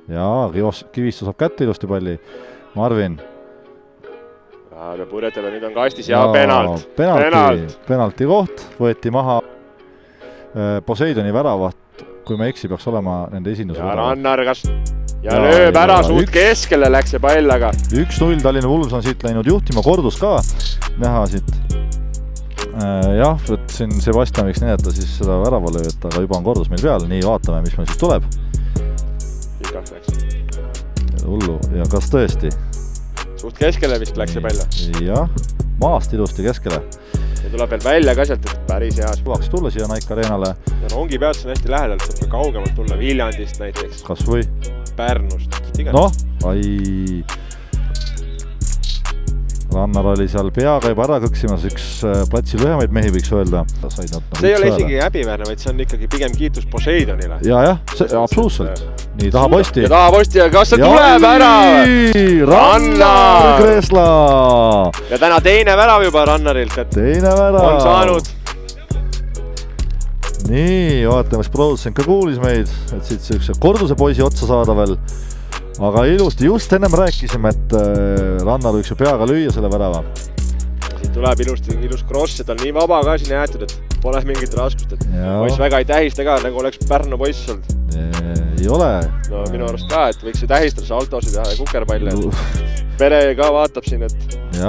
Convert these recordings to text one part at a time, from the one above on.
Jaa, Kivistu saab kätte ilusti palli. Marvin. Ja purjetab ja nüüd on kastis ja penalt. Penalti koht, võeti maha Poseidoni väravat, kui me eksi, peaks olema nende esinduse ja Rannar ja lööb ära suht keskele läks see pall, aga 1-0 Tallinna Wolves on siit läinud juhtima, kordus ka näha siit. Jah, et siin Sebastian võiks näidata siis seda väravalööjat, aga juba on kordus meil peal, nii vaatame, mis meil siit tuleb. Pikaks läks. Hullu, ja kas tõesti? Suht keskele vist läks see pall. Jah, maast ilusti keskele. Ja tuleb veel välja ka sealt, et päris heas. Lubaks tulla siia Nike Arenale. Ja rongi pealt on hästi lähedalt, saab ka kaugemalt tulla Viljandist näiteks. Kas või? Pärnust. Noh, ai. Rannar oli seal peaga juba ära kõksimas, üks platsi lühemaid mehi võiks öelda. See ei ole isegi häbiväärne, vaid see on ikkagi pigem kiitus Poseidonile. Jah, absoluutselt. Nii, taha posti. Ja taha posti ja kas see tuleb ära? Rannar Kresla! Ja täna teine värav juba Rannarilt, et teine värav on saanud. Nii, vaatame, mis produtsent ka kuulis meid, et siit see korduse poisi otsa saada veel. Aga ilusti, just ennem rääkisime, et Rannar võiks ju peaga lüüa selle värava. Siin tuleb ilus cross, et on nii vaba ka siin jäetud, et pole mingit raskust, et poiss väga ei tähista ka, nagu oleks Pärnu poiss olnud. Ei ole. No minu arust ka, et võiks ju tähistada saltosid ja kukerpalle. Pere ka vaatab siin, et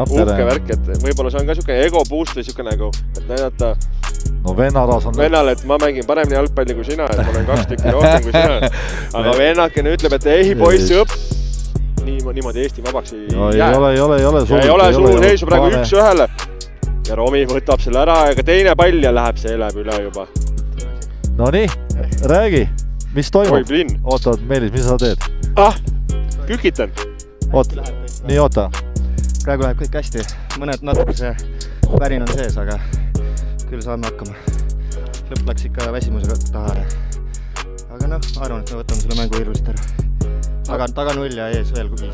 uhke värk, et võib-olla see on ka siuke ego boost või siuke nagu, et näidata vennale, et ma mängin paremini jalgpalli kui sina, et ma olen 2 tükki rohkem kui sina. Aga vennakene ütleb, et ei poissi niimoodi Eesti vabaks ei jää. Ei ole suur seisu praegu 1-1. Ja Romi võtab selle ära ja ka teine pall ja läheb see läheb üle juba. No nii, räägi, mis toimub? Oi, Blinn. Oota, Meelis, mis sa teed? Kükitan. Nii, oota. Praegu läheb kõik hästi. Mõned natuke see värin on sees, aga küll saame hakkama. Lõpp läks ikka väsimusega taha. Aga noh, arvan, et me võtame selle mängu hirvust ära. Taga 0 ja ees veel kui 5.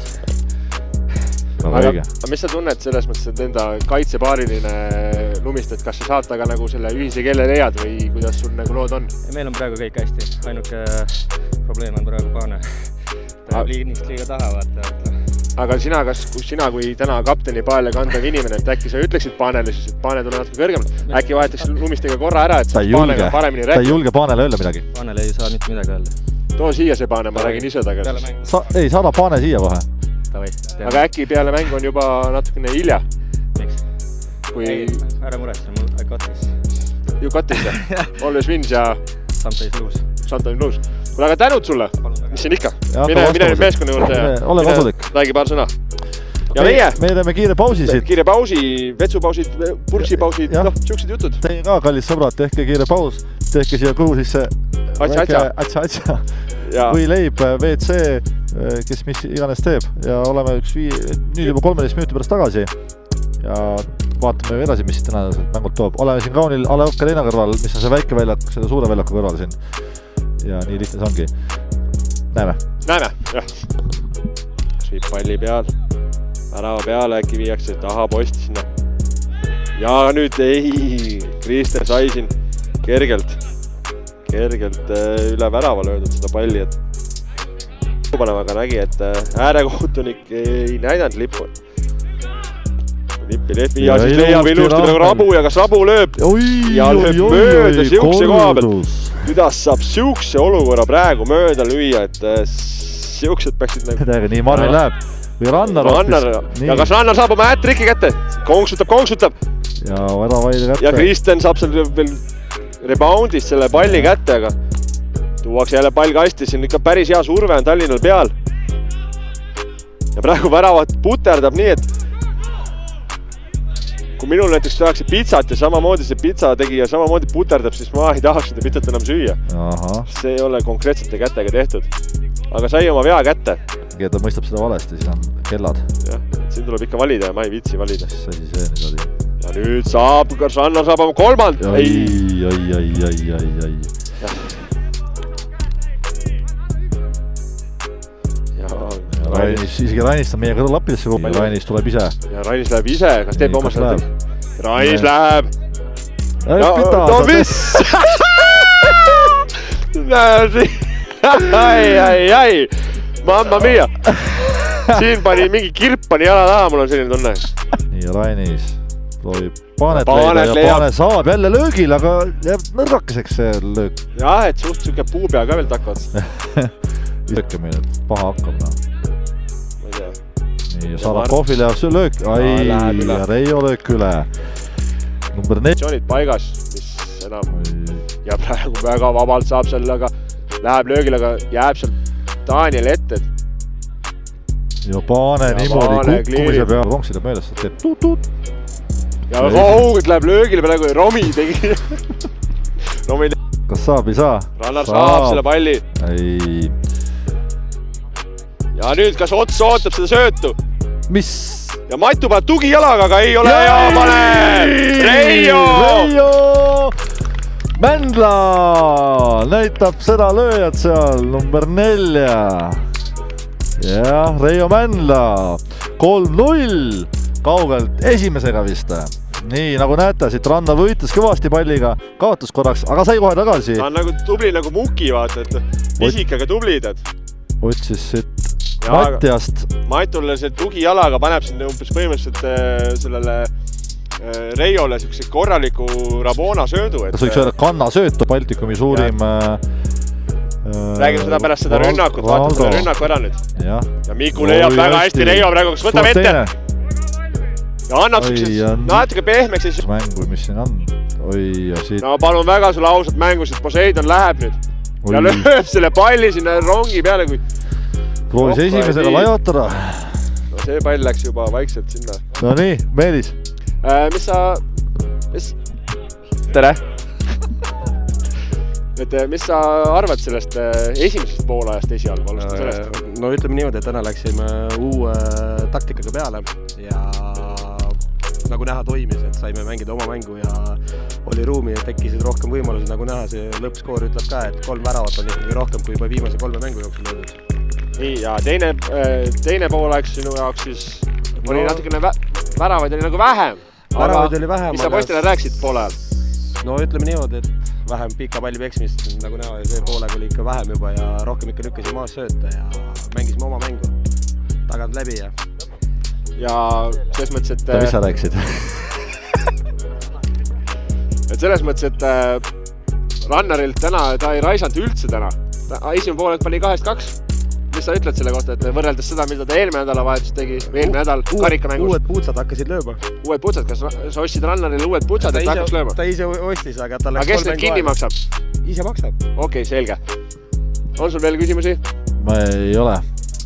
Aga mis sa tunned selles mõttes, et enda kaitsepaariline lumist, et kas sa saad taga nagu selle ühise keele leiad või kuidas sul nagu lood on? Meil on praegu kõik hästi. Ainuke probleem on praegu Paane. Ta jääb liiga taha vaata. Aga kas sina kui täna kapteni paele kandav inimene, et äkki sa ütleksid Paanele siis, et Paane tuleb natuke kõrgemalt, äkki vahetaks lumistega korra ära, et Paanega paremini rääkida? Ta ei julge Paanele öelda midagi. Paanele ei saa mitte midagi öelda. Too siia see Paane, ma räägin ise taga. Ei, saada Paane siia kohe. Aga äkki peale mängu on juba natukene hilja? Miks? Ära muretse, mul katis. You katis ja? Always wins ja... Sometimes lose. Kuule, aga tänud sulle, mis siin ikka? Mine nüüd meeskonna juurde ja räägi paar sõna. Ja meie teeme kiire pausi siit. Kiire pausi, vetsupausid, purksipausid, siuksed jutud. Teie ka, kallis sõbrad, tehke kiire paus. Tehke siia kõhu sisse atsa. Või leib WC, kes mis iganes teeb. Ja oleme nüüd juba 13 minuti pärast tagasi. Ja vaatame edasi, mis täna mängult toob. Oleme siin kaunil Alevka Reina kõrval, mis on see väike väljak, selle suure väljaku kõrval siin. Ja nii lihtne see ongi. Näeme, jah. Sviip palli peal. Värava peale äkki viiakse taha posti sinna. Ja nüüd Kristen sai siin kergelt üle värava löödud seda palli, et panemaga nägi, et äärekohtunik ei näidanud lippu. Lippi ja siis leiab ilusti nagu Rabu ja kas Rabu lööb ja lööb mööda siukse koha peal. Kuidas saab siukse olukorra praegu mööda lüüa, et siuksed peaksid nagu... Nii, Marvin läheb. Või Rannar hoopis. Ja kas Rannar saab oma ätriki kätte? Konksutab. Ja väravaide kätte. Ja Kristen saab seal veel reboundist selle palli kätte, aga tuuakse jälle pall kasti. Siin ikka päris hea surve on Tallinnal peal. Ja praegu väravat puterdab nii, et kui minul näiteks tehakse pitsat ja samamoodi see pitsa tegi ja samamoodi puterdab, siis ma ei tahaks seda pitsat enam süüa. See ei ole konkreetsete kätega tehtud. Aga sai oma vea kätte. Ta mõistab seda valesti, siis on kellad. Jah, siin tuleb ikka valida ja ma ei viitsi valida. See nüüd oli. Ja nüüd saab, kas Rannar saab oma 3. Ai. Isegi Rainis on meie kõrval lappidesse kuhu. Rainis tuleb ise. Ja Rainis läheb ise. Kas teeb oma seda? Rainis läheb. No mis? Ai. Mamma mia! Siin pani mingi kirp pani jala taha, mul on selline tunne. Nii, Rainis proovib Paanet leida ja Paane saab jälle löögil, aga jääb nõrrakeseks see löök. Jah, et suht siuke puupea ka veel takkavad. Lööke meil paha hakkab. Ma ei tea. Nii, Sarakovil jääb see löök. Ai, ja Reijo löök üle. Number 4. Joonid paigas, mis enam. Ja praegu väga vabalt saab seal, aga läheb löögil, aga jääb seal Daniel ette. Ja Paane niimoodi kukkumise peal. Ronks läheb meeles, et teeb tuut-tuut. Ja Hoogud läheb löögile peale, kui Romi tegi. Kas saab, ei saa? Rannar saab selle palli. Ei. Ja nüüd, kas Ots ootab seda söötu? Mis? Ja Matu paneb tugijalaga, aga ei ole ja paneb! Reijo! Mändla näitab seda lööjat seal, number 4. Jah, Reijo Mändla. 3-0. Kaugelt esimesega vist. Nii, nagu näete, siit Rannar võitis kõvasti palliga, kaotus korraks, aga sai kohe tagasi. Ta on nagu tubli nagu muki, vaata, et pisikaga tublid. Otsis siit Mattiast. Matule see tugijalaga paneb sinna umbes põhimõtteliselt sellele Reiole siukse korraliku Rabona söödu. Kas võiks öelda kannasöötu Baltikumi suurim... Räägime seda pärast seda rünnakut, vaatame seda rünnaku ära nüüd. Ja Miku leiab väga hästi Reijo praegu, kas võtab ette. Ja annab siuksed natuke pehmeks. Mängu, mis siin on. No palun väga sulle ausalt mängu, sest Poseidon läheb nüüd. Ja lööb selle palli sinna rongi peale, kui... Proovis esimesega lajatada. No see pall läks juba vaikselt sinna. No nii, Meelis. Mis sa... Tere! Mis sa arvad sellest esimesest poolajast esialgu? No ütleme niimoodi, et täna läksime uue taktikaga peale ja nagu näha toimis, et saime mängida oma mängu ja oli ruumi ja tekkisid rohkem võimalusi, nagu näha see lõppskoor ütleb ka, et 3 väravat on ikkagi rohkem kui juba viimase 3 mängu jooksul löödud. Nii, ja teine poolaeg sinu jaoks siis oli natukene väravaid oli nagu vähem. Väravaid oli vähem. Mis sa poistele rääksid poole ajal? No ütleme niimoodi, et vähem pika palli peksmist, nagu näha, see poolega oli ikka vähem juba ja rohkem ikka lükkasime maas sööta ja mängisime oma mängu tagant läbi ja... Ja selles mõttes, et... Mis sa rääksid? Et selles mõttes, et Rannarilt täna, ta ei raisanud üldse täna. Esimene pooled pani 2-2. Mis sa ütled selle kohta, et võrreldes seda, mida ta eelmine nädala vahetus tegi, eelmine nädal karikamängus? Uued puutsad hakkasid lööma. Uued puutsad, kas sa ostsid Rannarile uued puutsad, et hakkas lööma? Ta ise ostis, aga ta läks 3 mängu. Aga kes need kinni maksab? Ise maksab. Okei, selge. On sul veel küsimusi? Ma ei ole.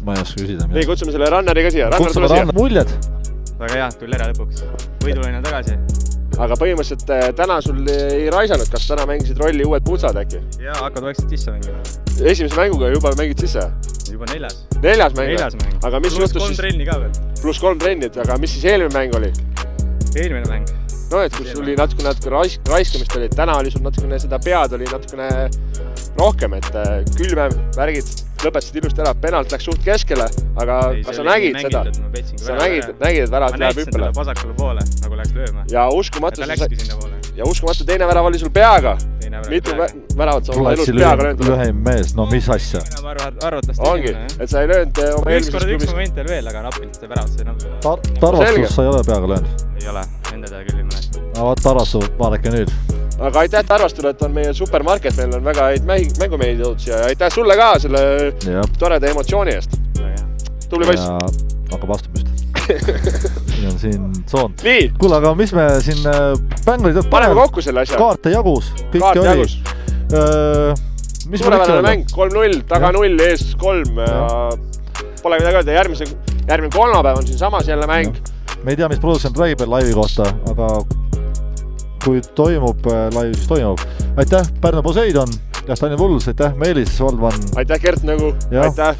Ma ei oska küsida. Nii, kutsume selle Rannari ka siia. Kutsume Rannar. Muljed? Väga hea, tuli ära lõpuks. Võiduline tagasi. Aga põhimõtteliselt täna sul ei raisanud, kas täna mängisid rolli uued puutsad äkki? Jaa, hakkad vaikselt sisse mängima. Esimese mänguga juba mängid sisse? Juba 4. 4. mäng? Aga mis juhtus siis? Pluss 3 trenni ka veel. Pluss 3 trennid, aga mis siis eelmine mäng oli? Eelmine mäng. No, et kus oli natuke raiskamist oli, täna oli sul natukene seda pead oli natukene rohkem, et külme värgid lõpetasid ilusti ära, penalt läks suht keskele, aga kas sa nägid seda? Sa nägid, et väravat läheb hüppele? Ma näitasin talle vasakule poole, nagu läks lööma. Ja uskumatu... Ta läkski sinna poole. Ja uskumatu teine värav oli sul peaga. Mitu väravat sa oma elus peaga löönud? Lühem mees, no mis asja? Ongi, et sa ei löönud oma eelmises klubis. Üks moment veel, aga napilt see värav. Tarvastus sa ei ole peaga löönud? Ei ole, enda teada küll ei mäleta. Vaat Tarvastu, vaadake nüüd. Aga aitäh Tarvastule, et on meie supermarket, meil on väga häid mängumeid jõudnud siia ja aitäh sulle ka selle toreda emotsiooni eest. Tubli poiss. Hakkab astumist. Siin on siin tsoon. Nii. Kuule, aga mis me siin mängurid... Paneme kokku selle asja. Kaarte jagus. Kaarte jagus. Suurepärane mäng, 3-0, taga 0, ees 3. Pole midagi öelda, järgmine kolmapäev on siin samas jälle mäng. Me ei tea, mis produtsent räägib laivi kohta, aga kui toimub laiv, siis toimub. Aitäh, Pärnu Poseidon, Stani Vulls, aitäh, Meelis, Valdman. Aitäh, Gert Nõgu, aitäh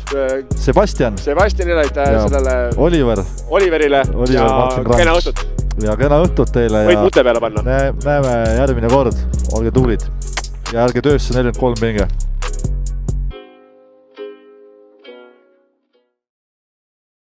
Sebastianile, aitäh sellele Oliverile ja kena õhtut. Ja kena õhtut teile. Võid mute peale panna. Näeme järgmine kord, olge tublid ja ärge töösse 43 pinge.